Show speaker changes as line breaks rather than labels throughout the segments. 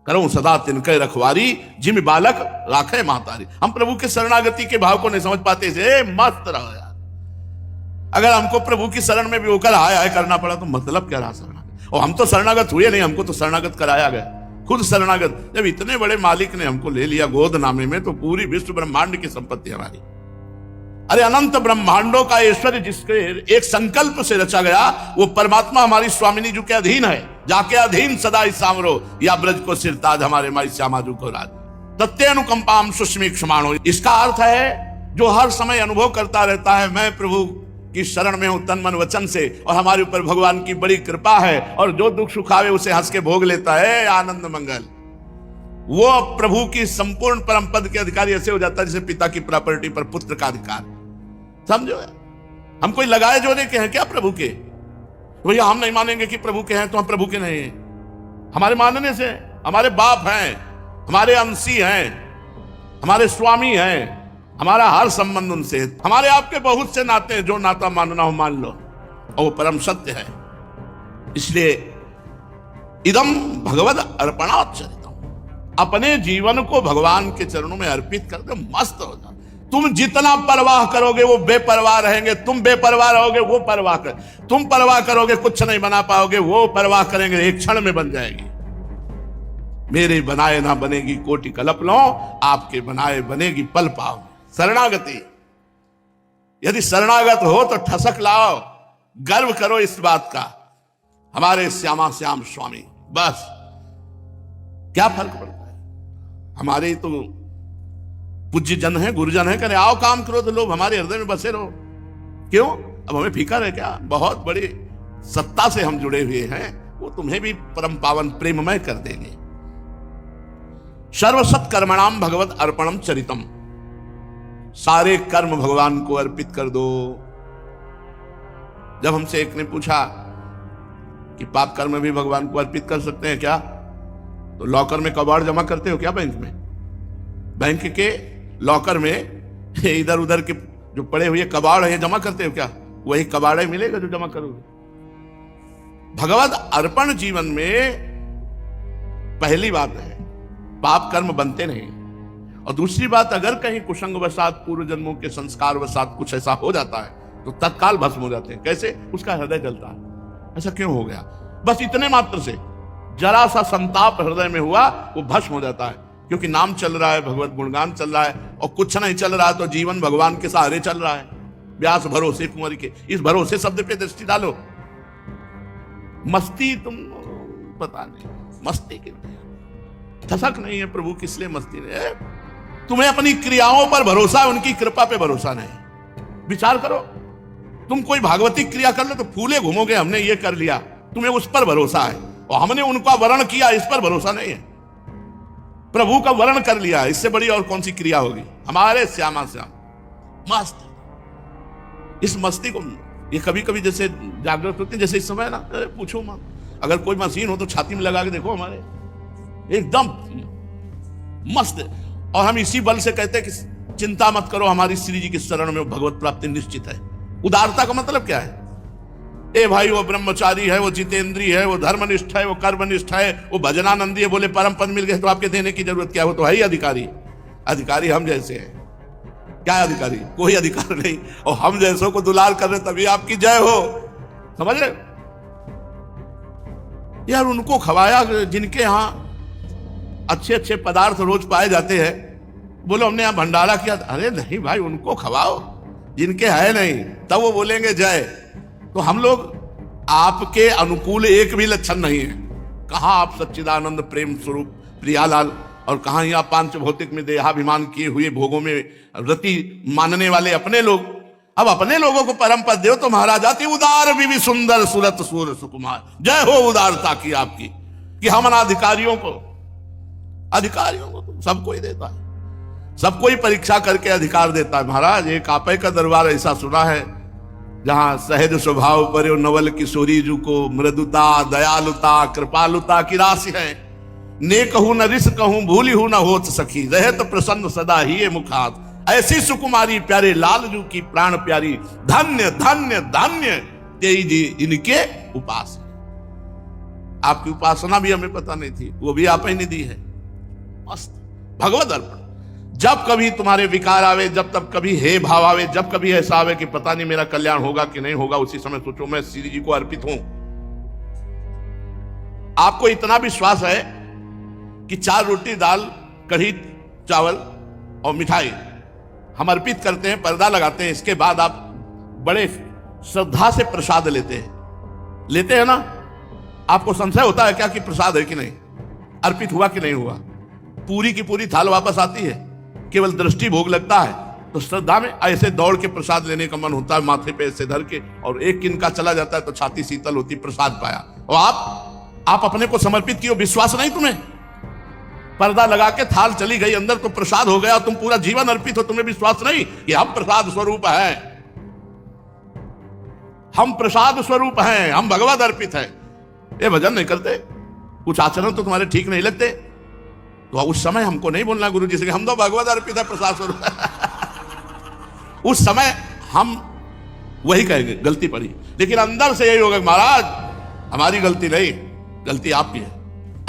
करो सदा तिनके रखवारी, जिम बालक राखे महतारी। हम प्रभु के शरणागति के भाव को नहीं समझ पाते थे। मस्त रहो यार। अगर हमको प्रभु की शरण में भी होकर हाय हाय करना पड़ा तो मतलब क्या रहा शरणागत। और हम तो शरणागत हुए नहीं, हमको तो शरणागत कराया गया, खुद शरणागत। जब इतने बड़े मालिक ने हमको ले लिया गोद नामे में, तो पूरी विश्व ब्रह्मांड की संपत्ति हमारी। अरे अनंत ब्रह्मांडों का ऐश्वर्य जिसके एक संकल्प से रचा गया, वो परमात्मा हमारी स्वामिनी जी के अधीन है। जाके अधीन सदा ही सामरो, या ब्रज को सिरताज हमारे माई श्यामाजू को राज। तत्तेनुकंपाम सुष्मी क्षमाणो। इसका अर्थ है जो हर समय अनुभव करता रहता है मैं प्रभु की शरण में हूं तन मन वचन से, और हमारे ऊपर भगवान की बड़ी कृपा है, और जो दुख सुख आवे उसे हंस के भोग लेता है, आनंद मंगल, वो प्रभु की संपूर्ण परम पद के अधिकारी ऐसे हो जाता है जैसे पिता की प्रॉपर्टी पर पुत्र का अधिकार। समझो, हम कोई लगाए जोड़े के हैं क्या प्रभु के? भैया हम नहीं मानेंगे कि प्रभु के हैं तो हम प्रभु के नहीं हैं। हमारे मानने से हमारे बाप हैं, हमारे अंशी हैं, हमारे स्वामी हैं, हमारा हर संबंध उनसे। हमारे आपके बहुत से नाते हैं, जो नाता मानना हो मान लो, और वो परम सत्य है। इसलिए इदम भगवद अर्पणाचरितम, अपने जीवन को भगवान के चरणों में अर्पित कर दो, मस्त हो जाओ। तुम जितना परवाह करोगे वो बेपरवाह रहेंगे, तुम बेपरवाह रहोगे वो परवाह कर, तुम परवाह करोगे कुछ नहीं बना पाओगे, वो परवाह करेंगे एक क्षण में बन जाएगी। मेरे बनाए ना बनेगी कोटि कल्प लो, आपके बनाए बनेगी पल पाओ। शरणागति, यदि शरणागत हो तो ठसक लाओ, गर्व करो इस बात का, हमारे श्यामा श्याम स्वामी। बस क्या फर्क पड़ता है? हमारे तो पूज्य जन है, गुरुजन है, करे आओ काम करो, तो लोग हमारे हृदय में बसे रहो। क्यों? अब हमें फीका है क्या? बहुत बड़ी सत्ता से हम जुड़े हुए हैं, वो तुम्हें भी परम पावन प्रेममय कर देंगे। सर्वसत कर्मणाम भगवत अर्पणम चरितम, सारे कर्म भगवान को अर्पित कर दो। जब हमसे एक ने पूछा कि पाप कर्म भी भगवान को अर्पित कर सकते हैं क्या, तो लॉकर में कबाड़ जमा करते हो क्या? बैंक में, बैंक के लॉकर में इधर उधर के जो पड़े हुए कबाड़ है जमा करते हो क्या? वही कबाड़ ही मिलेगा जो जमा करोगे। भगवत अर्पण जीवन में पहली बात है, पाप कर्म बनते नहीं। और दूसरी बात, अगर कहीं कुसंग वसात पूर्व जन्मों के संस्कार वसात कुछ ऐसा हो जाता है तो तत्काल भस्म हो जाते हैं। कैसे? उसका हृदय जलता है। ऐसा क्यों हो गया? बस इतने मात्र से जरा सा संताप हृदय में हुआ, वो भस्म हो जाता है। क्योंकि नाम चल रहा है, भगवत गुणगान चल रहा है, और कुछ नहीं चल रहा तो जीवन भगवान के सहारे चल रहा है। व्यास भरोसे कुंवरी के, इस भरोसे शब्द पे दृष्टि डालो। मस्ती तुम पता नहीं, मस्ती क्यों? ठसक नहीं है प्रभु, किस लिए मस्ती नहीं है? तुम्हें अपनी क्रियाओं पर भरोसा है, उनकी कृपा पे भरोसा नहीं। विचार करो, तुम कोई भागवती क्रिया कर लो तो फूले घूमोगे, हमने ये कर लिया, तुम्हें उस पर भरोसा है, और हमने उनका वर्ण किया, इस पर भरोसा नहीं है। प्रभु का वर्ण कर लिया, इससे बड़ी और कौन सी क्रिया होगी? हमारे श्यामा श्याम मस्त। इस मस्ती को ये कभी कभी जैसे जागृत होते हैं, जैसे इस समय ना, पूछो मत, अगर कोई मशीन हो तो छाती में लगा के देखो, हमारे एकदम मस्त। और हम इसी बल से कहते हैं कि चिंता मत करो, हमारी श्री जी की शरण में भगवत प्राप्ति निश्चित है। उदारता का मतलब क्या है? ए भाई, वो ब्रह्मचारी है, वो जितेंद्री है, वो धर्मनिष्ठ है, वो कर्मनिष्ठ है, वो भजनानंदी है, बोले परम पद मिल गए तो आपके देने की जरूरत क्या? वो तो है ही अधिकारी। अधिकारी हम जैसे हैं। क्या अधिकारी? कोई अधिकार नहीं। और हम जैसों को दुलार कर रहे तभी आपकी जय हो। समझ रहे यार? उनको खवाया जिनके यहां अच्छे अच्छे पदार्थ रोज पाए जाते हैं। बोलो हमने यहां भंडारा किया, अरे नहीं भाई, उनको खवाओ जिनके है नहीं, तब वो बोलेंगे जय। तो हम लोग आपके अनुकूल एक भी लक्षण नहीं है। कहां आप सच्चिदानंद प्रेम स्वरूप प्रियालाल, और कहां ही आप पांच भौतिक में देहाभिमान किए हुए भोगों में रति मानने वाले अपने लोग। अब अपने लोगों को परम पद दो तो महाराज आती उदार भी सुंदर सुरत सूर सुकुमार। जय हो उदारता की आपकी, कि हम अधिकारियों को तो सबको ही देता है, सबको ही परीक्षा करके अधिकार देता है। महाराज एक आपे का दरबार ऐसा सुना है जहां सहज स्वभाव पर नवल किशोरी जू को मृदुता दयालुता कृपालुता की राशि है। ने कहूं न रिस कहूं भूली हूं न होत सखी, रहे तो प्रसन्न सदा ही ये मुखात। ऐसी सुकुमारी प्यारे लाल जू की प्राण प्यारी, धन्य धन्य धन्य तेई जी इनके उपास। आपकी उपासना भी हमें पता नहीं थी, वो भी आप ही ने दी है। मस्त भगवत अर्पण। जब कभी तुम्हारे विकार आवे, जब तब कभी हे भाव आवे, जब कभी ऐसा आवे कि पता नहीं मेरा कल्याण होगा कि नहीं होगा, उसी समय सोचो मैं श्री जी को अर्पित हूं। आपको इतना विश्वास है कि 4 रोटी दाल कढ़ी चावल और मिठाई हम अर्पित करते हैं, पर्दा लगाते हैं, इसके बाद आप बड़े श्रद्धा से प्रसाद लेते हैं ना। आपको संशय होता है क्या कि प्रसाद है कि नहीं, अर्पित हुआ कि नहीं हुआ? पूरी की पूरी थाल वापस आती है, केवल दृष्टि भोग लगता है। तो श्रद्धा में ऐसे दौड़ के प्रसाद लेने का मन होता है, माथे पे ऐसे धर के, और एक किनका चला जाता है तो छाती शीतल होती, प्रसाद पाया। और आप अपने को समर्पित किए, विश्वास नहीं तुम्हें? पर्दा लगा के थाल चली गई अंदर तो प्रसाद हो गया, तुम पूरा जीवन अर्पित हो, तुम्हें विश्वास नहीं कि हम प्रसाद स्वरूप हैं, हम प्रसाद स्वरूप हैं, हम भगवत अर्पित हैं। ये भजन नहीं करते, कुछ आचरण तो तुम्हारे ठीक नहीं लगते, तो उस समय हमको नहीं बोलना गुरु जी से हम तो भगवत अर्पित है, प्रसाद स्वरूप उस समय हम वही कहेंगे गलती पड़ी, लेकिन अंदर से यही होगा महाराज हमारी गलती नहीं, गलती आपकी है,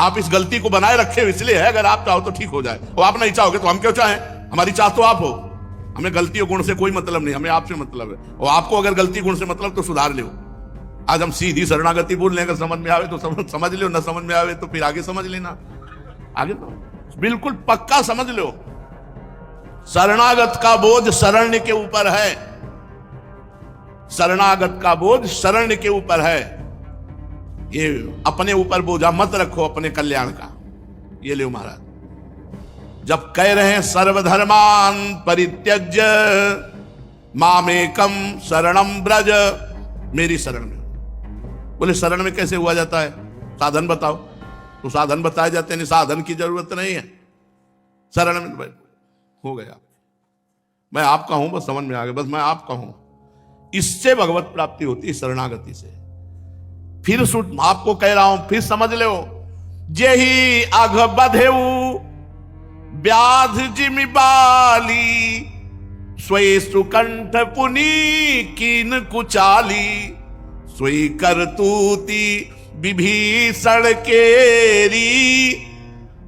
आप इस गलती को बनाए रखे हो इसलिए है, अगर आप चाहो तो ठीक हो जाए, और आप नहीं चाहोगे तो हम क्यों चाहें? हमारी चाह तो आप हो, हमें गलती और गुण से कोई मतलब नहीं, हमें आपसे मतलब है। और आपको अगर गलती गुण से मतलब तो सुधार लो। आज हम सीधी शरणागति बोल रहे हैं, अगर समझ में आवे तो समझ लो, ना समझ में आवे तो फिर आगे समझ लेना, आगे तो बिल्कुल पक्का समझ लो। शरणागत का बोझ शरण्य के ऊपर है, शरणागत का बोझ शरण्य के ऊपर है। ये अपने ऊपर बोझा मत रखो अपने कल्याण का। ये ले महाराज, जब कह रहे हैं सर्वधर्मान परित्यज्य मामेकम शरणम ब्रज, मेरी शरण में। बोले शरण में कैसे हुआ जाता है? साधन बताओ। तो साधन बताए जाते हैं, साधन की जरूरत नहीं है, शरण में हो गया। मैं आपका हूं, बस समझ में आ गया, बस मैं आपका हूं। इससे भगवत प्राप्ति होती है, शरणागति से। फिर आपको कह रहा हूं, फिर समझ लो, जेहि अघ बधेऊ व्याध जिमि बाली, स्वय सुकंठ पुनी कीन कुचाली, स्वय करतूती विभीषण केरी,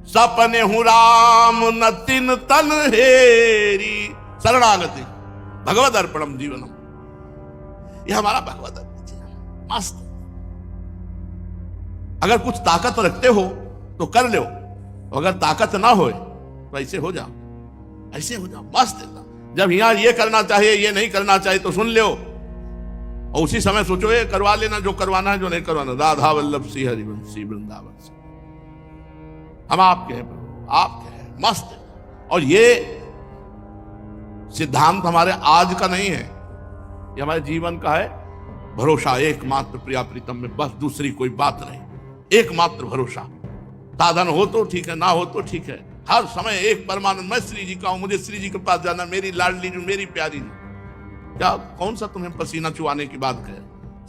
सपने हूं राम न तिन तन हेरी। शरणागति भगवत अर्पणम जीवनम, यह हमारा भगवत अर्पण मस्त। अगर कुछ ताकत रखते हो तो कर लो, अगर ताकत ना हो तो ऐसे हो जाओ, ऐसे हो जाओ मस्त। जब यहां ये करना चाहिए ये नहीं करना चाहिए तो सुन लो, और उसी समय सोचो ये करवा लेना जो करवाना है, जो नहीं करवाना। राधा वल्लभ श्री हरिवंशी वृंदावन से हम आपके हैं प्रभु, आपके हैं मस्त। और ये सिद्धांत हमारे आज का नहीं है, ये हमारे जीवन का है। भरोसा एकमात्र प्रिया प्रीतम में, बस दूसरी कोई बात नहीं, एकमात्र भरोसा। साधन हो तो ठीक है, ना हो तो ठीक है, हर समय एक परमानंद। मैं श्री जी का हूं, मुझे श्री जी के पास जाना, मेरी लाडली जी, मेरी प्यारी जी। क्या कौन सा तुम्हें पसीना चुआने की बात कहे?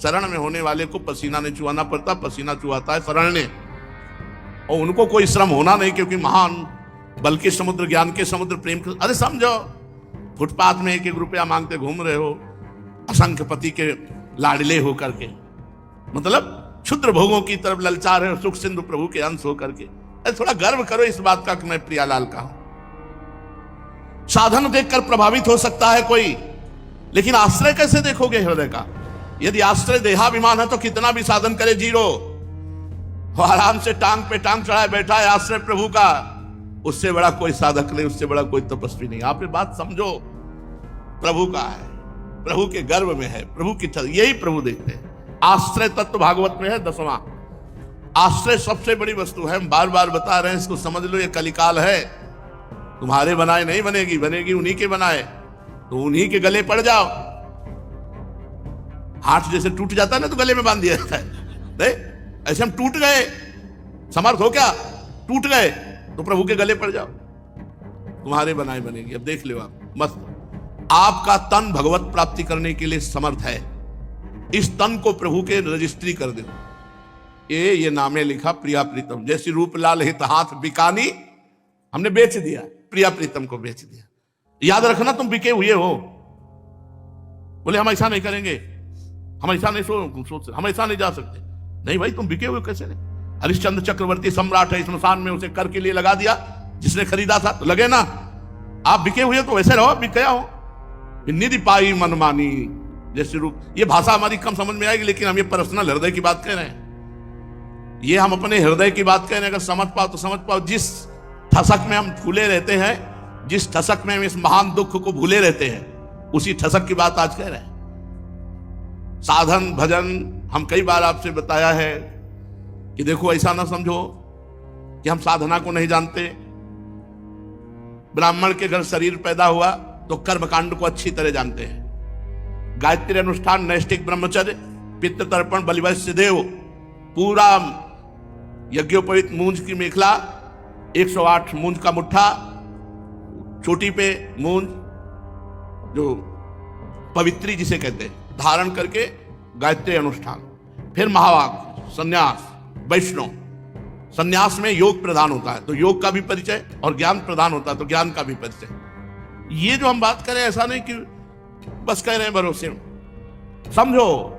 शरण में होने वाले को पसीना नहीं चुआना पड़ता, पसीना चुआता है शरण ने। और उनको कोई श्रम होना नहीं, क्योंकि महान बल के समुद्र, ज्ञान के समुद्र, प्रेम के। अरे समझो, फुटपाथ में 1-1 रुपया मांगते घूम रहे हो, असंख्य पति के लाडले होकर के, मतलब क्षुद्र भोगों की तरफ ललचा रहे हो, सुख सिंधु प्रभु के अंश होकर के। अरे थोड़ा गर्व करो इस बात का कि मैं प्रियालाल का हूं। साधन देखकर प्रभावित हो सकता है कोई, लेकिन आश्रय कैसे देखोगे हृदय का? यदि आश्रय देहाभिमान है तो कितना भी साधन करे जीरो, आराम से टांग पे टांग चढ़ाए बैठा है आश्रय प्रभु का, उससे बड़ा कोई साधक नहीं, उससे बड़ा कोई तपस्वी नहीं। आप ये बात समझो, प्रभु का है, प्रभु के गर्भ में है, प्रभु की छल, यही प्रभु देखते हैं। आश्रय तत्व भागवत में है 10वां। आश्रय सबसे बड़ी वस्तु है, हम बार बार बता रहे हैं, इसको समझ लो। ये कलिकाल है, तुम्हारे बनाए नहीं बनेगी, बनेगी उन्हीं के बनाए, तो उन्हीं के गले पड़ जाओ। हाथ जैसे टूट जाता है ना तो गले में बांध दिया जाता है, नहीं ऐसे हम टूट गए, समर्थ हो क्या? टूट गए तो प्रभु के गले पड़ जाओ, तुम्हारे बनाए बनेगी। अब देख लो आप मस्त, आपका तन भगवत प्राप्ति करने के लिए समर्थ है। इस तन को प्रभु के रजिस्ट्री कर दो। ये नामे लिखा प्रिया प्रीतम, जैसी रूपलाल हित हाथ बिकानी, हमने बेच दिया, प्रिया प्रीतम को बेच दिया। याद रखना तुम बिके हुए हो। बोले हम ऐसा नहीं करेंगे, हम ऐसा नहीं सोच, हम ऐसा नहीं जा सकते। नहीं भाई, तुम बिके हुए कैसे नहीं? हरिश्चंद्र चक्रवर्ती सम्राट है, स्मशान में उसे कर के लिए लगा दिया, जिसने खरीदा था तो लगे ना। आप बिके हुए तो वैसे रहो, बिक गया हो। निधि पाई मनमानी जैसे रूप, ये भाषा हमारी कम समझ में आएगी, लेकिन हम ये पर्सनल हृदय की बात कह रहे हैं। ये हम अपने हृदय की बात कह रहे हैं। अगर समझ पाओ तो समझ पाओ। जिस ठसक में हम भूले रहते हैं, जिस ठसक में हम इस महान दुख को भूले रहते हैं, उसी ठसक की बात आज कह रहे हैं। साधन भजन, हम कई बार आपसे बताया है कि देखो ऐसा ना समझो कि हम साधना को नहीं जानते। ब्राह्मण के घर शरीर पैदा हुआ तो कर्मकांड को अच्छी तरह जानते हैं। गायत्री अनुष्ठान, नैष्ठिक ब्रह्मचर्य, पितृ तर्पण, बलिवैश्य देव, पूरा यज्ञोपवीत मूंज की मेखला, 108 मूंज का मुट्ठा, चोटी पे मूंज जो पवित्री जिसे कहते हैं, धारण करके गायत्री अनुष्ठान। फिर महावाक, संन्यास, वैष्णव। संन्यास में योग प्रदान होता है तो योग का भी परिचय, और ज्ञान प्रदान होता है तो ज्ञान का भी परिचय। ये जो हम बात करें, ऐसा नहीं कि बस कह रहे हैं भरोसे में। समझो,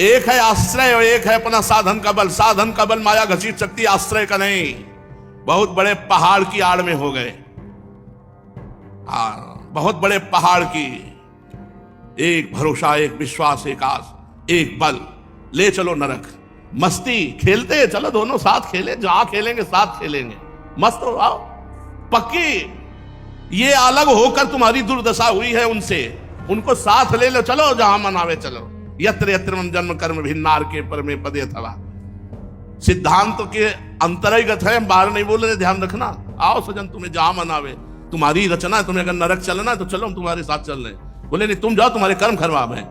एक है आश्रय और एक है अपना साधन का बल। साधन का बल माया घसीट सकती, आश्रय का नहीं। बहुत बड़े पहाड़ की आड़ में हो गए, बहुत बड़े पहाड़ की। एक भरोसा, एक विश्वास, एक आस, एक बल, ले चलो नरक। मस्ती खेलते चलो, दोनों साथ खेले, जहां खेलेंगे साथ खेलेंगे, मस्त हो आओ पक्की। ये अलग होकर तुम्हारी दुर्दशा हुई है उनसे, उनको साथ ले लो, चलो जहां मनावे चलो। यत्र यत्र मम जन्म कर्म भिन्नार के परमे पदे अथवा। सिद्धांत के अंतर्गत है, हम बाहर नहीं बोल रहे, ध्यान रखना। आओ सजन, तुम्हें जहां मनावे, तुम्हारी रचना है। तुम्हें अगर नरक चलना है तो चलो, हम तुम्हारे साथ चल रहे हैं। बोले नहीं, तुम जाओ, तुम्हारे कर्म खराब हैं,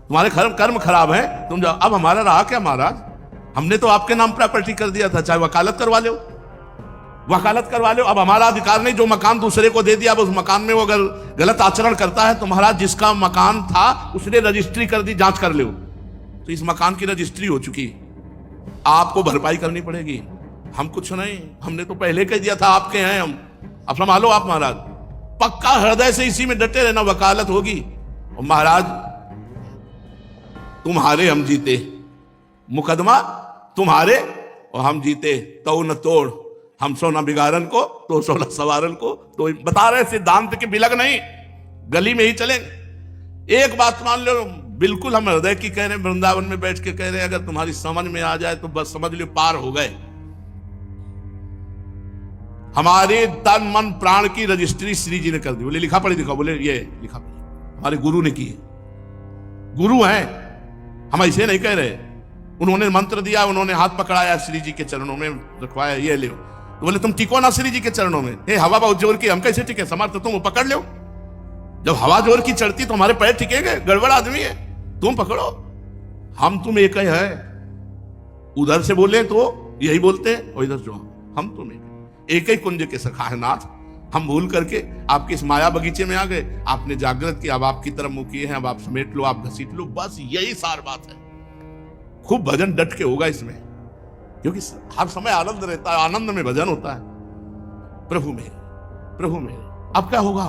तुम्हारे कर्म खराब हैं, तुम जाओ। अब हमारा रहा क्या महाराज? हमने तो आपके नाम प्रॉपर्टी कर दिया था, चाहे वकालत करवा लो, वकालत करवा लो। अब हमारा अधिकार नहीं, जो मकान दूसरे को दे दिया, अब उस मकान में वो अगर गलत आचरण करता है तो महाराज जिसका मकान था उसने रजिस्ट्री कर दी, जांच कर लो, तो इस मकान की रजिस्ट्री हो चुकी, आपको भरपाई करनी पड़ेगी। हम कुछ नहीं, हमने तो पहले कह दिया था आपके हैं हम। अब संभालो आप महाराज, पक्का हृदय से इसी में डटे रहना, वकालत होगी। और महाराज तुम्हारे हम जीते, मुकदमा तुम्हारे और हम जीते, तो न तोड़, हम सोना बिगाड़न को तो सोना सवारन को। तो बता रहे सिद्धांत के बिलग नहीं, गली में ही चलेंगे। एक बात मान लो, बिल्कुल हम हृदय की कह रहे हैं, वृंदावन में बैठ के कह रहे हैं, अगर तुम्हारी समझ में आ जाए तो बस समझ लो पार हो गए। हमारे तन मन प्राण की रजिस्ट्री श्री जी ने कर दी। बोले लिखा पढ़ी दिखाओ, बोले ये लिखा पढ़ी हमारे गुरु ने की है। गुरु हैं, हम ऐसे नहीं कह रहे। उन्होंने मंत्र दिया, उन्होंने हाथ पकड़ाया, श्री जी के चरणों में रखवाया, ये ले। तो बोले तुम टिको ना श्री जी के चरणों में। हे हवा बहुत जोर की, हम कैसे टिके? समर्थ तुम वो पकड़ लो। जब हवा जोर की चढ़ती तो हमारे पैर टिकेंगे? गड़बड़ आदमी है, तुम पकड़ो। हम तुम एक ही है। उधर से बोले तो यही बोलते हैं, और इधर जो हम तुम एक ही कुंज के सखा है नाथ। हम भूल करके आपके इस माया बगीचे में आ गए, आपने जागृत किया, अब आपकी तरफ मुंह किए हैं, अब आप समेट लो, आप घसीट लो, बस यही सार बात है। खूब भजन डट के होगा इसमें, क्योंकि हर समय आनंद रहता है, आनंद में भजन होता है। प्रभु मेरे, प्रभु मेरे। अब क्या होगा?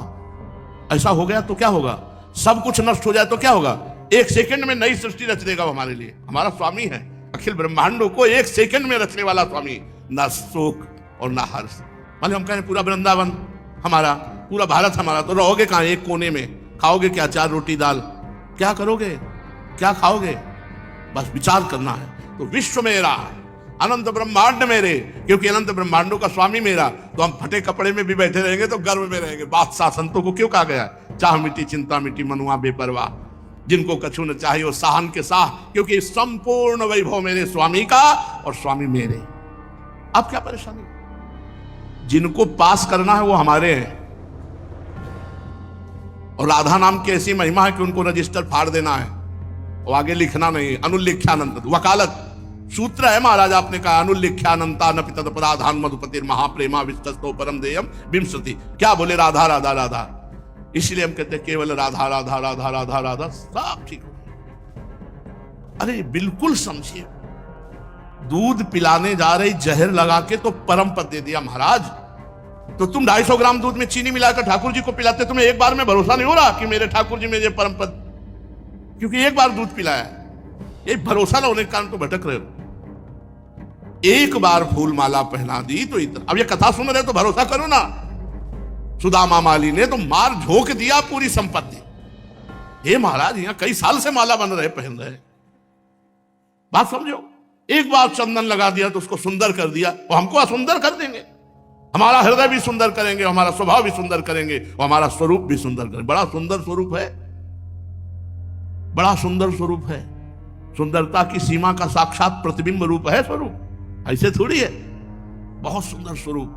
ऐसा हो गया तो क्या होगा? सब कुछ नष्ट हो जाए तो क्या होगा? एक सेकंड में नई सृष्टि रच देगा हमारे लिए। हमारा स्वामी है, अखिल ब्रह्मांडों को एक सेकंड में रचने वाला स्वामी। ना शोक और ना हर्ष। मान हम कहें पूरा वृंदावन हमारा, पूरा भारत हमारा, तो रहोगे कहां? एक कोने में। खाओगे क्या? 4 रोटी दाल। क्या करोगे? क्या खाओगे? बस विचार करना है। तो विश्व मेरा, अनंत ब्रह्मांड मेरे, क्योंकि अनंत ब्रह्मांडों का स्वामी मेरा। तो हम फटे कपड़े में भी बैठे रहेंगे तो गर्व में रहेंगे। बादशाह संतों को क्यों कहा गया? चाह मिटी चिंता मिटी मनुआ बेपरवाह, जिनको कछु न चाहिए वो साहन के साह, क्योंकि संपूर्ण वैभव मेरे स्वामी का और स्वामी मेरे। अब क्या परेशानी? जिनको पास करना है वो हमारे हैं। और राधा नाम की ऐसी महिमा है कि उनको रजिस्टर फाड़ देना है और आगे लिखना नहीं। अनुल्लिख्यानंत वकालत सूत्र है महाराज, आपने कहा अनुल्लिख्यानंता न पितद पराधान मधुपतिर महाप्रेमा विस्तस्तो परम देयम विंशति। क्या बोले? राधा राधा राधा। इसलिए हम कहते हैं केवल राधा राधा राधा राधा राधा, सब ठीक हो। अरे बिल्कुल समझिए, दूध पिलाने जा रही जहर लगा के तो परम पद दे दिया महाराज। तो तुम 250 ग्राम दूध में चीनी मिलाकर ठाकुर जी को पिलाते, तुम्हें एक बार में भरोसा नहीं हो रहा कि मेरे ठाकुर जी में ये परम पद, क्योंकि एक बार दूध पिलाया। ये भरोसा ना होने के कारण तो भटक रहे हो। एक बार फूल माला पहना दी तो इतना। अब ये कथा सुन रहे तो भरोसा करो ना, सुदामा माली ने तो मार झोंक दिया पूरी संपत्ति। हे महाराज, यहां कई साल से माला बन रहे, पहन रहे, बात समझो। एक बार चंदन लगा दिया तो उसको सुंदर कर दिया, वो हमको असुंदर कर देंगे। हमारा हृदय भी सुंदर करेंगे, हमारा स्वभाव भी सुंदर करेंगे, और हमारा स्वरूप भी सुंदर करेंगे। बड़ा सुंदर स्वरूप है, बड़ा सुंदर स्वरूप है। सुंदरता की सीमा का साक्षात प्रतिबिंब रूप है स्वरूप, ऐसे थोड़ी है। बहुत सुंदर स्वरूप,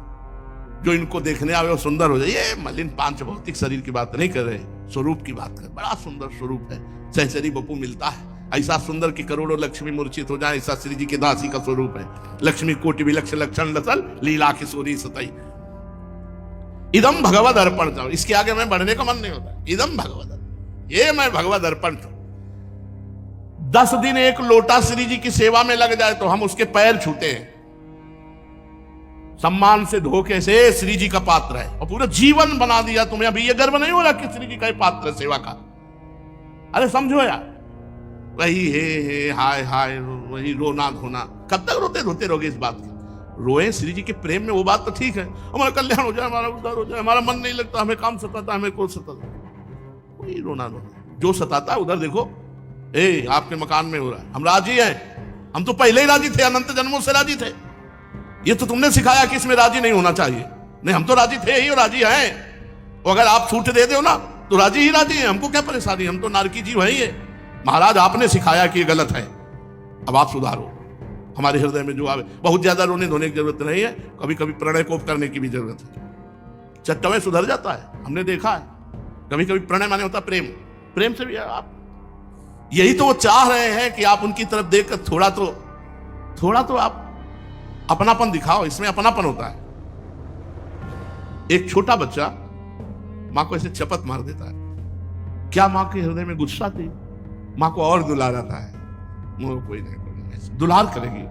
जो इनको देखने आवे वो सुंदर हो जाए। ये मलिन पांच भौतिक शरीर की बात नहीं कर रहे, स्वरूप की बात कर। बड़ा सुंदर स्वरूप है, सहचरी बपू मिलता है ऐसा सुंदर कि करोड़ों लक्ष्मी मूर्छित हो जाए, ऐसा श्री जी के दासी का स्वरूप है। लक्ष्मी कोटि विलक्ष लक्षण लसल लीला किशोरी सतई। इदम भगवद अर्पण था, इसके आगे मैं बढ़ने का मन नहीं होता। इदम भगवद, ये मैं भगवद अर्पण था। 10 दिन एक लोटा श्री जी की सेवा में लग जाए तो हम उसके पैर छूते हैं, सम्मान से धोखे से श्री जी का पात्र है, और पूरा जीवन बना दिया। तुम्हें अभी ये गर्व नहीं हो रहा कि श्री जी का पात्र है सेवा का? अरे समझो यार, वही हे हाय हाय, वही रोना धोना। कब तक रोते रोते रहोगे इस बात की? रोए श्री जी के प्रेम में, वो बात तो ठीक है, हमारा कल्याण हो जाए, हमारा उद्धार हो जाए, हमारा मन नहीं लगता, हमें काम सताता, हमें कोई सताता, वही रोना धोना। जो सताता है उधर देखो, आपके मकान में हो रहा है, हम राजी हैं। हम तो पहले ही राजी थे, अनंत जन्मों से राजी थे। ये तो तुमने सिखाया कि इसमें राजी नहीं होना चाहिए। नहीं, हम तो राजी थे ही और राजी हैं। और अगर आप छूट दे दो ना तो राजी ही राजी है, हमको क्या परेशानी, हम तो नारकी जीव है ही है। महाराज आपने सिखाया कि ये गलत है, अब आप सुधारो। हमारे हृदय में जो आवे, बहुत ज्यादा रोने धोने की जरूरत नहीं है, कभी कभी प्रणय कोप करने की भी जरूरत है। चट्टवे सुधर जाता है, हमने देखा है। कभी कभी प्रणय माने होता प्रेम, प्रेम से भी आप, यही तो वो चाह रहे हैं कि आप उनकी तरफ देखकर थोड़ा तो आप अपनापन दिखाओ। इसमें अपनापन होता है। एक छोटा बच्चा मां को ऐसे चपत मार देता है, क्या मां के हृदय में गुस्सा थी? मां को और दुलारता है, कोई नहीं दुलार करेगी।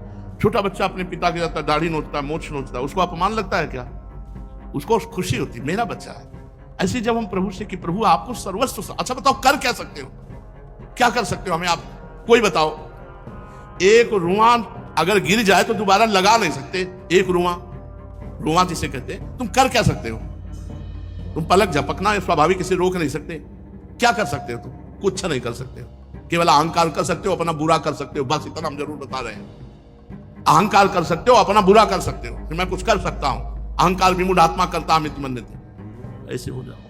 छोटा बच्चा अपने पिता के जाता, दाढ़ी नोचता, मोछ नोचता, उसको अपमान लगता है क्या? उसको खुशी होती, मेरा बच्चा है। ऐसे जब हम प्रभु से कि प्रभु आपको सर्वस्व, अच्छा बताओ कर क्या सकते हो, क्या कर सकते हो हमें आप कोई बताओ। एक रुआं अगर गिर जाए तो दोबारा लगा नहीं सकते, एक रुआं जिसे कहते हैं, तुम कर क्या सकते हो? तुम पलक झपकना स्वाभाविक, इसे रोक नहीं सकते। क्या कर सकते हो तुम? कुछ नहीं कर सकते हो। केवल अहंकार कर सकते हो, अपना बुरा कर सकते हो, बस इतना हम जरूर बता रहे हैं। अहंकार कर सकते हो, अपना बुरा कर सकते हो, मैं कुछ कर सकता हूं। अहंकार विमूढ़ आत्मा करता अमित मन्यते, ऐसे हो जाओ।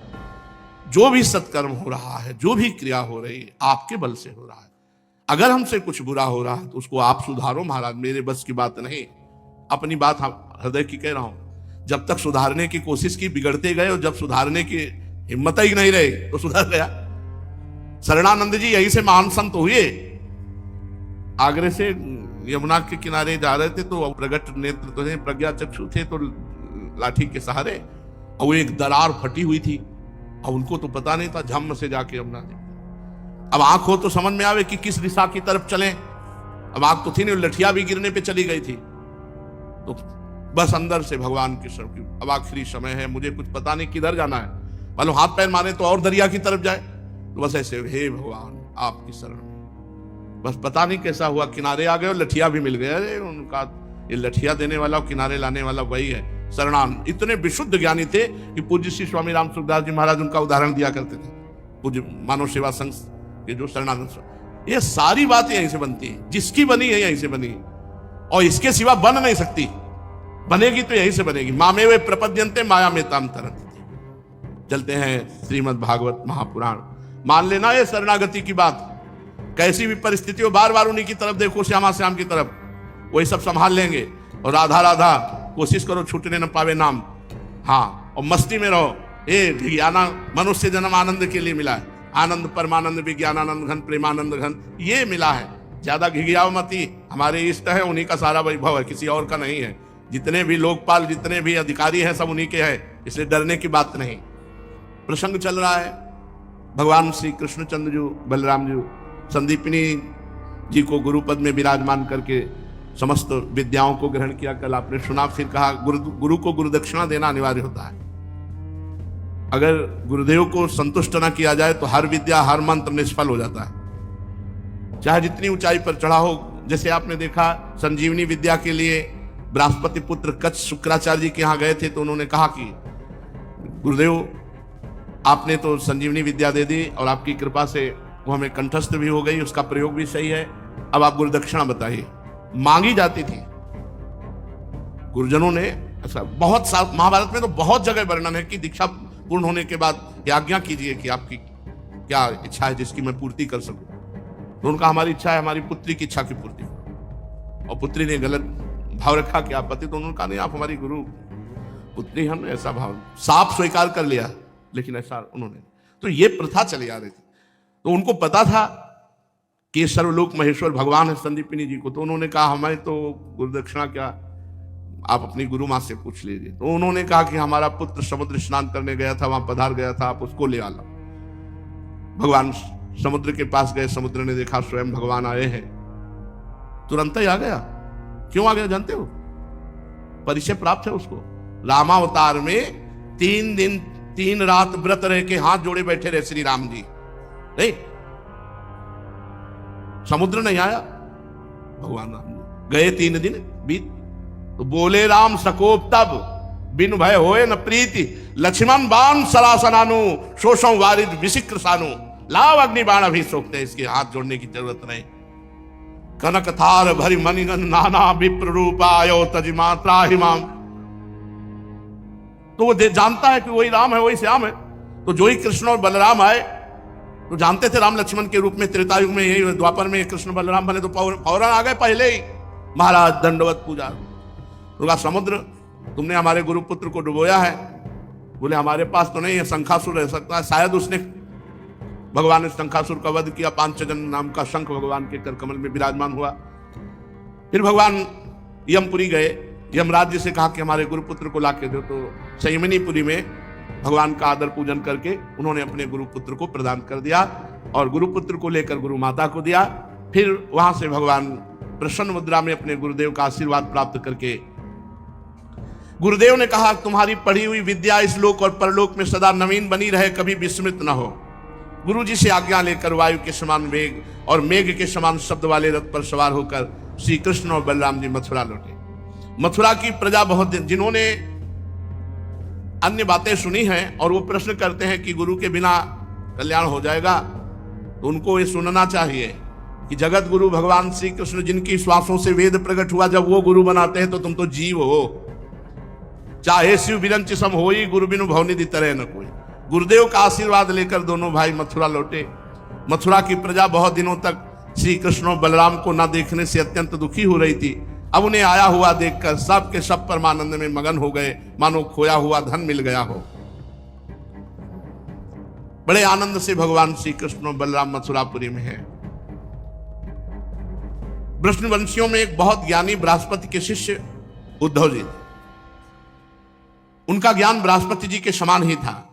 जो भी सत्कर्म हो रहा है, जो भी क्रिया हो रही है, आपके बल से हो रहा है। अगर हमसे कुछ बुरा हो रहा है तो उसको आप सुधारो महाराज, मेरे बस की बात नहीं। अपनी बात हृदय की कह रहा हूं। जब तक सुधारने की कोशिश की बिगड़ते गए, और जब सुधारने की हिम्मत ही नहीं रही तो सुधर गया। शरणानंद जी यहीं से महान संत हुए। आगरे से यमुना के किनारे जा रहे थे तो प्रगट नेत्र तो प्रज्ञा चक्षु थे, तो लाठी के सहारे, और वो एक दरार फटी हुई थी, और उनको तो पता नहीं था, झम से जाके यमुना देखा। अब आंख हो तो समझ में आवे कि किस दिशा की तरफ चलें। अब आंख तो थी नहीं, लठिया भी गिरने पे चली गई थी, तो बस अंदर से भगवान की शरण की, अब आखिरी समय है, मुझे कुछ पता नहीं किधर जाना है, मानो हाथ पैर मारे तो और दरिया की तरफ जाए, तो बस ऐसे, हे भगवान आपकी शरण में। बस पता नहीं कैसा हुआ, किनारे आ गए और लठिया भी मिल गए। अरे उनका ये लठिया देने वाला और किनारे लाने वाला वही है शरणान। इतने विशुद्ध ज्ञानी थे कि पूज्य श्री स्वामी राम सुखदास जी महाराज उनका उदाहरण दिया करते थे, पूज्य मानव सेवा संघ के जो शरणानंद। ये सारी बातें यहीं से बनती है, जिसकी बनी है यहीं से बनी है, और इसके सिवा बन नहीं सकती। बनेगी तो यहीं से बनेगी। मामे वे प्रपद्यंते माया में ताम तरंती। चलते हैं श्रीमद् भागवत महापुराण। मान लेना ये शरणागति की बात, कैसी भी परिस्थिति हो, बार बार उन्हीं की तरफ देखो, श्यामा श्याम की तरफ, वही सब संभाल लेंगे। और राधा राधा कोशिश करो छूटने न पावे नाम। हाँ, और मस्ती में रहो। ज्ञाना मनुष्य जन्म आनंद के लिए मिला है, आनंद परमानंद विज्ञानानंद घन प्रेमानंद घन, ये मिला है। ज्यादा घिघियाओ मती, हमारे इष्ट है, उन्हीं का सारा वैभव है, किसी और का नहीं है। जितने भी लोकपाल, जितने भी अधिकारी हैं, सब उन्हीं के हैं, इसलिए डरने की बात नहीं। प्रसंग चल रहा है, भगवान श्री कृष्णचंद्र जी, बलराम जी संदीपिनी जी को गुरुपद में विराजमान करके समस्त विद्याओं को ग्रहण किया। कल आपने सुना, फिर कहा गुरु को गुरु दक्षिणा देना अनिवार्य होता है। अगर गुरुदेव को संतुष्ट न किया जाए तो हर विद्या, हर मंत्र निष्फल हो जाता है, चाहे जितनी ऊंचाई पर चढ़ा हो। जैसे आपने देखा, संजीवनी विद्या के लिए बृहस्पति पुत्र कच्छ शुक्राचार्य जी के यहाँ गए थे तो उन्होंने कहा कि गुरुदेव आपने तो संजीवनी विद्या दे दी और आपकी कृपा से वो हमें कंठस्थ भी हो गई, उसका प्रयोग भी सही है, अब आप गुरुदक्षिणा बताइए। मांगी जाती थी गुरुजनों ने। ऐसा बहुत साल महाभारत में तो बहुत जगह वर्णन है कि दीक्षा पूर्ण होने के बाद आज्ञा कीजिए कि आपकी क्या इच्छा है जिसकी मैं पूर्ति कर सकूं। तो उनका हमारी इच्छा है हमारी पुत्री की इच्छा की पूर्ति। और पुत्री ने गलत भाव रखा कि आप पति, तो उन्होंने कहा नहीं आप हमारी गुरु पुत्री हम, ऐसा भाव साफ स्वीकार कर लिया, लेकिन ऐसा उन्होंने, तो ये प्रथा चली आ रही थी। तो उनको पता था कि सर्वलोक महेश्वर भगवान है संदीपिनी जी को, तो उन्होंने कहा हमें तो गुरुदक्षिणा क्या, आप अपनी गुरु माँ से पूछ लीजिए। तो उन्होंने कहा कि हमारा पुत्र समुद्र स्नान करने गया था, वहां पधार गया था, आप उसको ले आना। भगवान समुद्र के पास गए, समुद्र ने देखा स्वयं भगवान आए हैं, तुरंत ही आ गया। क्यों आ गया जानते हो? परिचय प्राप्त है उसको। रामावतार में 3 दिन 3 रात व्रत रह के हाथ जोड़े बैठे रहे श्री राम जी, नहीं समुद्र नहीं आया, भगवान राम जी गए 3 दिन बीत। तो बोले राम सकोप तब बिन भय होए न प्रीति, लक्ष्मण बाण सरासनानु शोषम वारिद विशिक्र सानु, लाव अग्नि बाण अभी सोखते, इसके हाथ जोड़ने की जरूरत नहीं। कनक थार भरी मणिगन नाना विप्र रूपायो तज मात्रा हिमाम। तो वो जानता है कि वही राम है, वही श्याम है। तो जो ही कृष्ण और बलराम आए तो जानते थे राम लक्ष्मण के रूप में, त्रेता युग में यही द्वापर में कृष्ण बलराम बने, तो फौरन आ गए पहले ही, महाराज दंडवत पूजा। तो समुद्र तुमने हमारे गुरुपुत्र को डुबोया है। बोले हमारे पास तो नहीं है, शंखासुर रह सकता है, शायद उसने, भगवान ने शंखासुर का वध किया, पांचजन नाम का शंख भगवान के कर कमल में विराजमान हुआ। फिर भगवान यमपुरी गए, यमराज जी से कहा कि हमारे गुरुपुत्र को लाके दो। तो संयमनीपुरी में भगवान का आदर पूजन करके उन्होंने अपने गुरुपुत्र को प्रदान कर दिया और गुरुपुत्र को लेकर गुरु माता को दिया। फिर वहां से भगवान प्रसन्न मुद्रा में अपने गुरुदेव का आशीर्वाद प्राप्त करके गुरुदेव ने कहा तुम्हारी पढ़ी हुई विद्या इस लोक और परलोक में सदा नवीन बनी रहे, कभी विस्मृत न हो। गुरु जी से आज्ञा लेकर वायु के समान वेग और मेघ के समान शब्द वाले रथ पर सवार होकर श्री कृष्ण और बलराम जी मथुरा लौटे। मथुरा की प्रजा बहुत, जिन्होंने अन्य बातें सुनी हैं और वो प्रश्न करते हैं कि गुरु के बिना कल्याण हो जाएगा, तो उनको ये सुनना चाहिए कि जगत गुरु भगवान श्री कृष्ण जिनकी श्वासों से वेद प्रकट हुआ, जब वो गुरु बनाते हैं तो तुम तो जीव हो। चाहे शिव बिरंच सम होई, गुरु बिनु भवनिधि तरह न कोई। गुरुदेव का आशीर्वाद लेकर दोनों भाई मथुरा लौटे। मथुरा की प्रजा बहुत दिनों तक श्री कृष्ण और बलराम को न देखने से अत्यंत दुखी हो रही थी। अब उन्हें आया हुआ देखकर सब के सब परमानंद में मगन हो गए, मानो खोया हुआ धन मिल गया हो। बड़े आनंद से भगवान श्री कृष्ण और बलराम मथुरापुरी में है। वृष्णवंशियों में एक बहुत ज्ञानी बृहस्पति के शिष्य उद्धव जी, उनका ज्ञान बृहस्पति जी के समान ही था।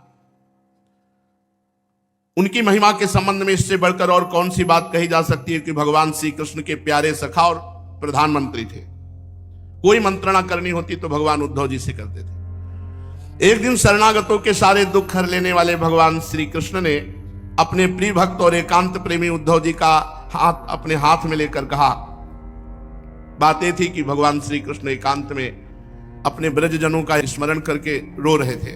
उनकी महिमा के संबंध में इससे बढ़कर और कौन सी बात कही जा सकती है कि भगवान श्री कृष्ण के प्यारे सखा और प्रधानमंत्री थे। कोई मंत्रणा करनी होती तो भगवान उद्धव जी से करते थे। एक दिन शरणागतों के सारे दुख हर लेने वाले भगवान श्री कृष्ण ने अपने प्रिय भक्त और एकांत प्रेमी उद्धव जी का हाथ अपने हाथ में लेकर कहा। बात यह थी कि भगवान श्री कृष्ण एकांत में अपने ब्रजजनों का स्मरण करके रो रहे थे।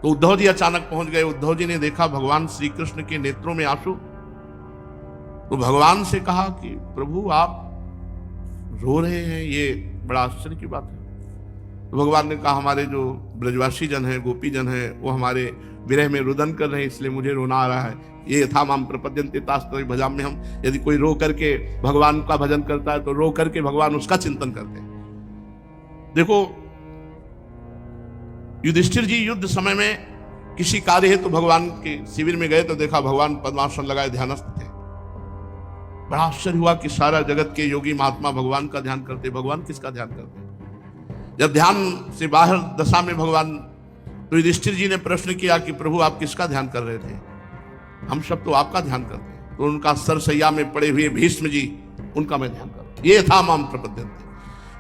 तो उद्धव जी अचानक पहुंच गए। उद्धव जी ने देखा भगवान श्री कृष्ण के नेत्रों में आंसू। तो भगवान से कहा कि प्रभु आप रो रहे हैं, ये बड़ा आश्चर्य की बात है। तो भगवान ने कहा हमारे जो ब्रजवासी जन हैं, गोपी जन हैं, वो हमारे विरह में रुदन कर रहे हैं, इसलिए मुझे रोना आ रहा है। ये यथा माम प्रपद्यन्ते तास्तव भजाम में, हम यदि कोई रो करके भगवान का भजन करता है तो रो करके भगवान उसका चिंतन करते हैं। देखो युधिष्ठिर जी युद्ध समय में किसी कार्य है तो भगवान के शिविर में गए तो देखा भगवान पद्मासन लगाए ध्यानस्थ थे। बड़ा आश्चर्य हुआ कि सारा जगत के योगी महात्मा भगवान का ध्यान करते, भगवान किसका ध्यान करते। जब ध्यान से बाहर दशा में भगवान, तो युधिष्ठिर जी ने प्रश्न किया कि प्रभु आप किसका ध्यान कर रहे थे? हम सब तो आपका ध्यान करते हैं। तो उनका सरसैया में पड़े हुए भीष्म जी, उनका मैं ध्यान करता, ये था माम प्रपद्यन्ते।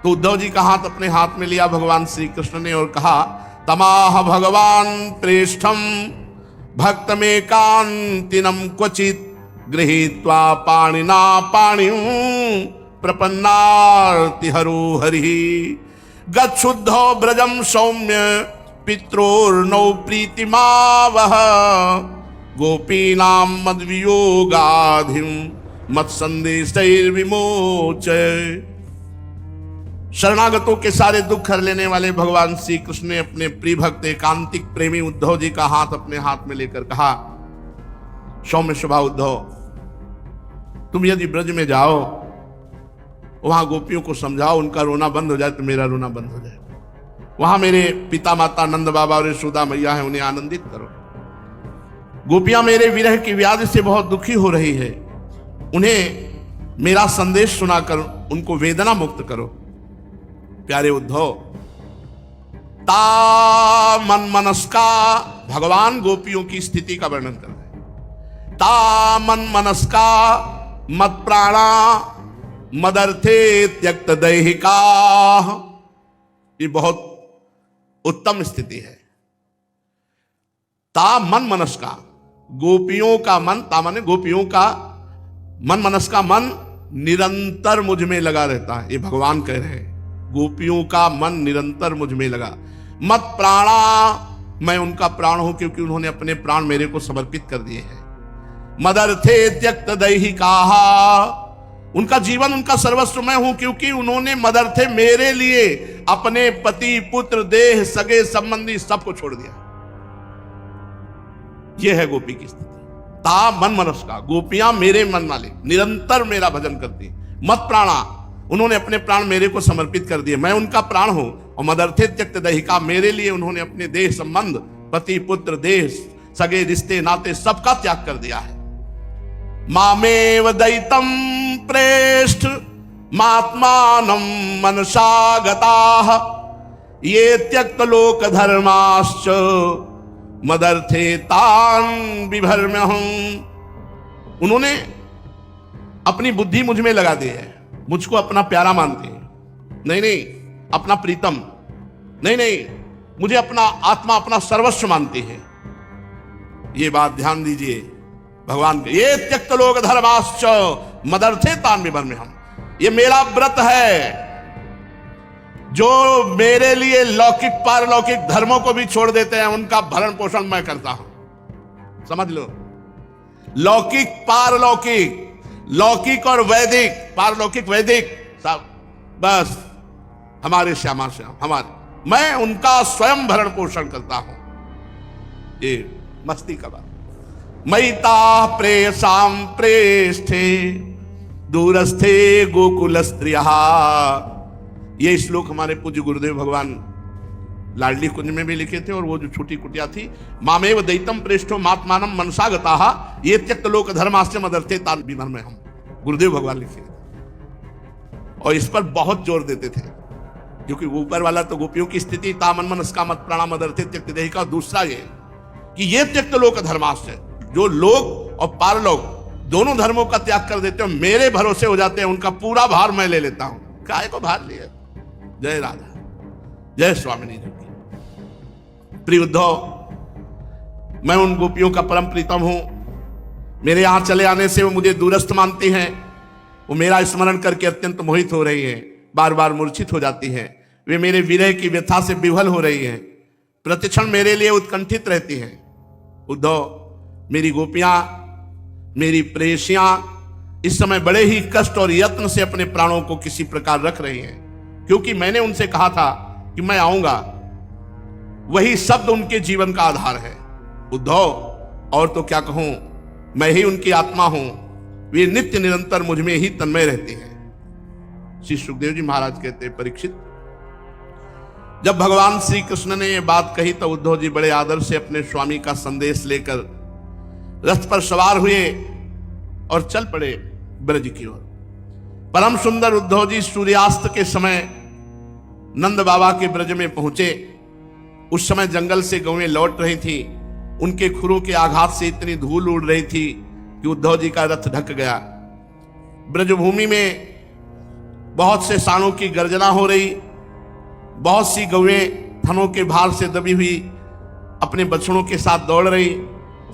तो उद्धव जी का हाथ अपने हाथ में लिया भगवान श्री कृष्ण ने और कहा तमाह भगवान प्रेष्ठम भक्त में कांतिनम क्वचित गृहीत्वा पाणिना पाणिं प्रपन्नार्तिहरो हरि गच्छुद्धो ब्रजम सौम्य पित्रोर्नौ प्रीतिमावह गोपीनाम मद्वियोगाधिम मत संदेशैर्विमोचय। शरणागतों के सारे दुख हर लेने वाले भगवान श्री कृष्ण ने अपने प्रिय भक्त एकांतिक प्रेमी उद्धव जी का हाथ अपने हाथ में लेकर कहा, सौम्य स्वभाव उद्धव, तुम यदि ब्रज में जाओ, वहां गोपियों को समझाओ, उनका रोना बंद हो जाए तो मेरा रोना बंद हो जाए। वहां मेरे पिता माता नंद बाबा और यशोदा मैया है, उन्हें आनंदित करो। गोपियां मेरे विरह की व्याधि से बहुत दुखी हो रही है, उन्हें मेरा संदेश सुनाकर उनको वेदना मुक्त करो। प्यारे उद्धव, ता मन मनस्का, भगवान गोपियों की स्थिति का वर्णन कर रहे हैं। ता मन मनस्का मत प्राणा मदर्थे त्यक्त दैहिका, ये बहुत उत्तम स्थिति है। ता मन मनस्का, गोपियों का मन, ता माने गोपियों का मन, मनस का मन निरंतर मुझ में लगा रहता है, ये भगवान कह रहे हैं। गोपियों का मन निरंतर मुझ में लगा। मत प्राणा, मैं उनका प्राण हूं क्योंकि उन्होंने अपने प्राण मेरे को समर्पित कर दिए हैं। मदर्थे त्यक्त दैहिका, उनका जीवन उनका सर्वस्व मैं हूं क्योंकि उन्होंने मदर्थे मेरे लिए अपने पति पुत्र देह सगे संबंधी सबको छोड़ दिया। यह है गोपी की स्थिति। ता मन मनस का, गोपियां मेरे मन वाले, निरंतर मेरा भजन करती। मत प्राणा, उन्होंने अपने प्राण मेरे को समर्पित कर दिए, मैं उनका प्राण हूं। और मदर्थे त्यक्त दैहिका, मेरे लिए उन्होंने अपने देह संबंध, पति पुत्र देह सगे रिश्ते नाते सबका त्याग कर दिया है। मामेव दैतम प्रेष्ठ मात्मानं मनसागताः ये त्यक्त लोक धर्माश्च मदर्थे तान बिभर्म्यहं। उन्होंने अपनी बुद्धि मुझ में लगा दी है, मुझको अपना प्यारा मानते हैं। नहीं नहीं, अपना प्रीतम, नहीं नहीं, मुझे अपना आत्मा, अपना सर्वस्व मानते हैं। ये बात ध्यान दीजिए भगवान के। ये त्यक्त लोक धर्माश्च मदर्थे तान बिभर्म्यहं, ये मेरा व्रत है जो मेरे लिए लौकिक पारलौकिक धर्मों को भी छोड़ देते हैं, उनका भरण पोषण मैं करता हूं। समझ लो, लौकिक पारलौकिक, लौकिक और वैदिक, पारलौकिक वैदिक सब बस हमारे श्यामा श्याम, हमारे, मैं उनका स्वयं भरण पोषण करता हूं। ये मस्ती का बात। मैता प्रेयसाम प्रेष्ठे दूरस्थे गोकुल स्त्रिया, ये श्लोक हमारे पूज्य गुरुदेव भगवान लाडली कुंज में भी लिखे थे। और वो जो छोटी कुटिया थी, मामेव दैतम प्रेष्ठो मात्मानम मनसागताः ये त्यक्त लोक धर्माश्च मदर्थे तान बिभर्म्यहं, गुरुदेव भगवान लिखे। और इस पर बहुत जोर देते थे क्योंकि ऊपर वाला तो गोपियों की स्थिति ता मन मनस्का मत प्राणा मदर्थे त्यक्त दैहिका, दूसरा ये कि ये त्यक्त लोक धर्माश्च, जो लोक और पारलोक दोनों धर्मों का त्याग कर देते हो, मेरे भरोसे हो जाते हैं, उनका पूरा भार मैं ले लेता हूं। काय को भार लिया। जय राधा, जय स्वामिनी जी की। प्रिय उद्धव, मैं उन गोपियों का परम प्रीतम हूं। मेरे यहां चले आने से वो मुझे दूरस्थ मानती हैं, वो मेरा स्मरण करके अत्यंत मोहित हो रही हैं, बार बार मूर्छित हो जाती हैं। वे मेरे विरह की व्यथा से विह्वल हो रही हैं, प्रतिक्षण मेरे लिए उत्कंठित रहती हैं। उद्धव, मेरी गोपियां, मेरी प्रेयसियां इस समय बड़े ही कष्ट और यत्न से अपने प्राणों को किसी प्रकार रख रही हैं, क्योंकि मैंने उनसे कहा था कि मैं आऊंगा। वही शब्द उनके जीवन का आधार है। उद्धव, और तो क्या कहूं, मैं ही उनकी आत्मा हूं। वे नित्य निरंतर मुझ में ही तन्मय रहती हैं। श्री सुखदेव जी महाराज कहते हैं, परीक्षित, जब भगवान श्री कृष्ण ने यह बात कही तो उद्धव जी बड़े आदर से अपने स्वामी का संदेश लेकर रथ पर सवार हुए और चल पड़े ब्रज की ओर। परम सुंदर उद्धव जी सूर्यास्त के समय नंद बाबा के ब्रज में पहुंचे। उस समय जंगल से गौएं लौट रही थी, उनके खुरों के आघात से इतनी धूल उड़ रही थी कि उद्धव जी का रथ ढक गया। ब्रजभूमि में बहुत से सांडों की गर्जना हो रही, बहुत सी गौएं थनों के भार से दबी हुई अपने बछड़ों के साथ दौड़ रही।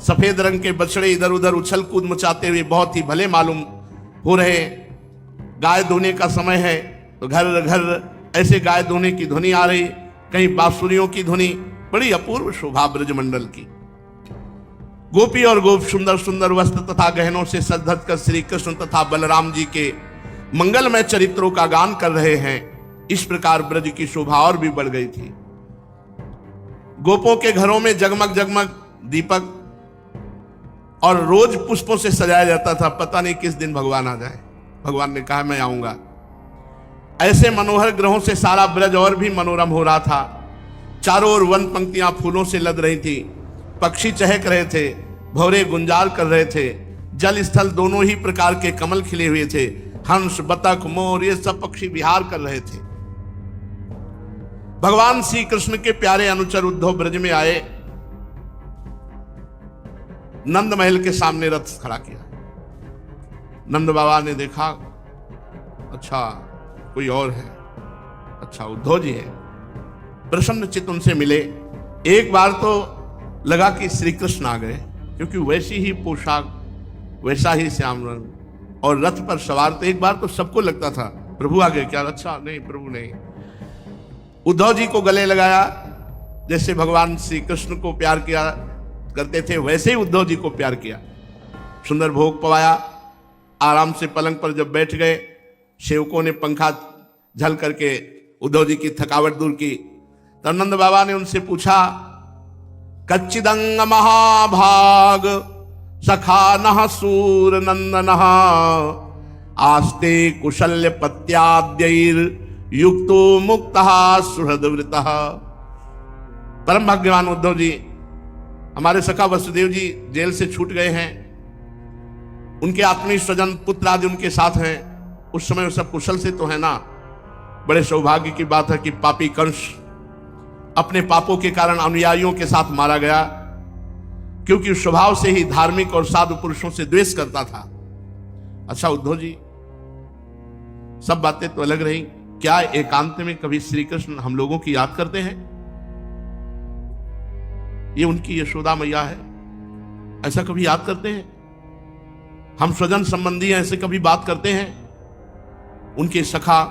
सफेद रंग के बछड़े इधर उधर उछल कूद मचाते हुए बहुत ही भले मालूम हो रहे। गाय धोने का समय है तो घर घर ऐसे गाय धोने की ध्वनि आ रही, कहीं बांसुरियों की ध्वनि, बड़ी अपूर्व शोभा ब्रजमंडल की। गोपी और गोप सुंदर सुंदर वस्त्र तथा गहनों से सज धज कर श्री कृष्ण तथा बलराम जी के मंगलमय चरित्रों का गान कर रहे हैं। इस प्रकार ब्रज की शोभा और भी बढ़ गई थी। गोपों के घरों में जगमग जगमग दीपक और रोज पुष्पों से सजाया जाता था। पता नहीं किस दिन भगवान आ जाए। भगवान ने कहा मैं आऊंगा। ऐसे मनोहर ग्रहों से सारा ब्रज और भी मनोरम हो रहा था। चारों ओर वन पंक्तियां फूलों से लद रही थी, पक्षी चहक रहे थे, भौरे गुंजार कर रहे थे, जल स्थल दोनों ही प्रकार के कमल खिले हुए थे। हंस, बतख, मोर ये सब पक्षी विहार कर रहे थे। भगवान श्री कृष्ण के प्यारे अनुचर उद्धव ब्रज में आए। नंद महल के सामने रथ खड़ा किया। नंद बाबा ने देखा, अच्छा कोई और है, अच्छा उद्धव जी है। प्रसन्न चित्त उनसे मिले। एक बार तो लगा कि श्री कृष्ण आ गए, क्योंकि वैसी ही पोशाक, वैसा ही श्याम रंग और रथ पर सवार थे। एक बार तो सबको लगता था प्रभु आ गए क्या। अच्छा नहीं, प्रभु नहीं। उद्धव जी को गले लगाया, जैसे भगवान श्री कृष्ण को प्यार किया करते थे वैसे ही उद्धव जी को प्यार किया। सुंदर भोग पवाया। आराम से पलंग पर जब बैठ गए, सेवकों ने पंखा झल करके उद्धव जी की थकावट दूर की। तब नंद बाबा ने उनसे पूछा, कच्चिदंग महाभाग सखा नः सूर नंदनः आस्ते कुशल्य पत्याद्यैर युक्तो मुक्तः सुहृदवृतः। परम भाग्यवान उद्धव जी, हमारे सखा वसुदेव जी जेल से छूट गए हैं। उनके आत्मीय स्वजन पुत्र आदि उनके साथ हैं। उस समय वो सब कुशल से तो है ना। बड़े सौभाग्य की बात है कि पापी कंस अपने पापों के कारण अनुयायियों के साथ मारा गया, क्योंकि स्वभाव से ही धार्मिक और साधु पुरुषों से द्वेष करता था। अच्छा उद्धव जी, सब बातें तो अलग रही, क्या एकांत में कभी श्री कृष्ण हम लोगों की याद करते हैं? ये उनकी यशोदा मैया है, ऐसा कभी याद करते हैं? हम स्वजन संबंधी हैं, ऐसे कभी बात करते हैं? उनके सखा,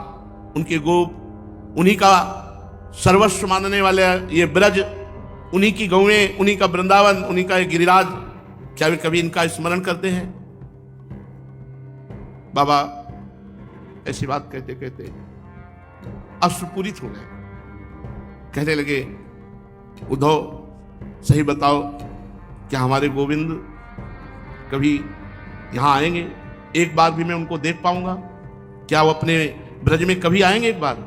उनके गोप, उन्हीं का सर्वस्व मानने वाले ये ब्रज, उन्हीं की गौएं, उन्हीं का वृंदावन, उन्हीं का ये गिरिराज, क्या वे कभी इनका स्मरण करते हैं? बाबा ऐसी बात कहते कहते अश्रुपूरित हो गए। कहने लगे, उद्धव सही बताओ, क्या हमारे गोविंद कभी यहां आएंगे? एक बार भी मैं उनको देख पाऊंगा? क्या वो अपने ब्रज में कभी आएंगे एक बार?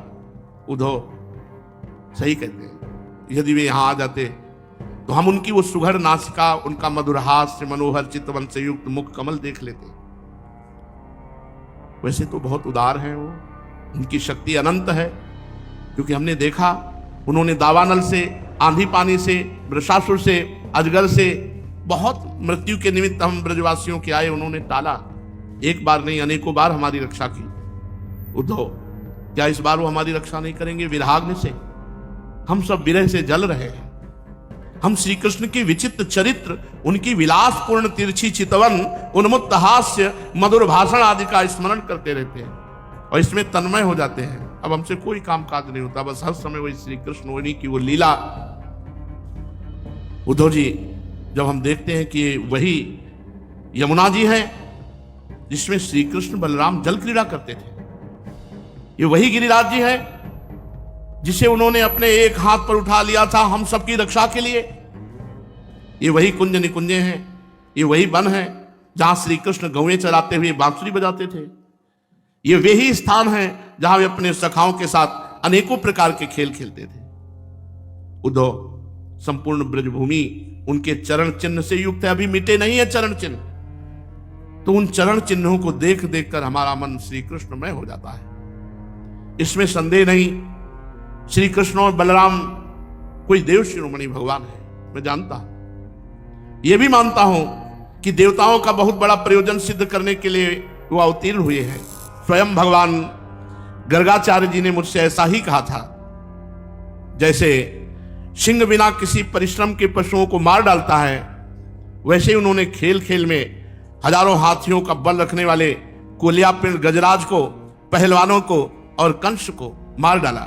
उद्धव सही कहते हैं, यदि वे यहां आ जाते तो हम उनकी वो सुघड़ नासिका, उनका मधुर हास्य, मनोहर चितवन से युक्त मुख कमल देख लेते। वैसे तो बहुत उदार हैं वो, उनकी शक्ति अनंत है, क्योंकि हमने देखा उन्होंने दावानल से, आंधी पानी से, वृषासुर से, अजगर से बहुत मृत्यु के निमित्त हम ब्रजवासियों के आए, उन्होंने टाला। एक बार नहीं, अनेकों बार हमारी रक्षा की। उद्धव, क्या इस बार वो हमारी रक्षा नहीं करेंगे? विराग्नि से हम सब विरह से जल रहे हैं। हम श्री कृष्ण के विचित्र चरित्र, उनकी विलासपूर्ण तिरछी चितवन, उन्मुक्त हास्य, मधुर भाषण आदि का स्मरण करते रहते हैं और इसमें तन्मय हो जाते हैं। अब हमसे कोई काम काज नहीं होता, बस हर समय वही श्री कृष्ण, उन्हीं की वो लीला। उद्धव जी, जब हम देखते हैं कि वही यमुना जी है जिसमें श्री कृष्ण बलराम जल क्रीड़ा करते थे, ये वही गिरिराज जी है जिसे उन्होंने अपने एक हाथ पर उठा लिया था हम सबकी रक्षा के लिए, ये वही कुंज निकुंजे हैं, ये वही वन है जहां श्री कृष्ण गौएं चराते हुए बांसुरी बजाते थे, ये वही स्थान है जहां वे अपने सखाओं के साथ अनेकों प्रकार के खेल खेलते थे। उद्धव, संपूर्ण ब्रजभूमि उनके चरण चिन्ह से युक्त है, अभी मिटे नहीं है चरण चिन्ह। तो उन चरण चिन्हों को देख देख कर हमारा मन श्री कृष्णमय हो जाता है, इसमें संदेह नहीं। श्री कृष्ण और बलराम कोई देव शिरोमणि भगवान है, मैं जानता हूं। यह भी मानता हूं कि देवताओं का बहुत बड़ा प्रयोजन सिद्ध करने के लिए वो अवतीर्ण हुए हैं। स्वयं भगवान गर्गाचार्य जी ने मुझसे ऐसा ही कहा था। जैसे सिंह बिना किसी परिश्रम के पशुओं को मार डालता है, वैसे ही उन्होंने खेल खेल में हजारों हाथियों का बल रखने वाले कोलिया पिंड गजराज को पहलवानों को और कंस को मार डाला।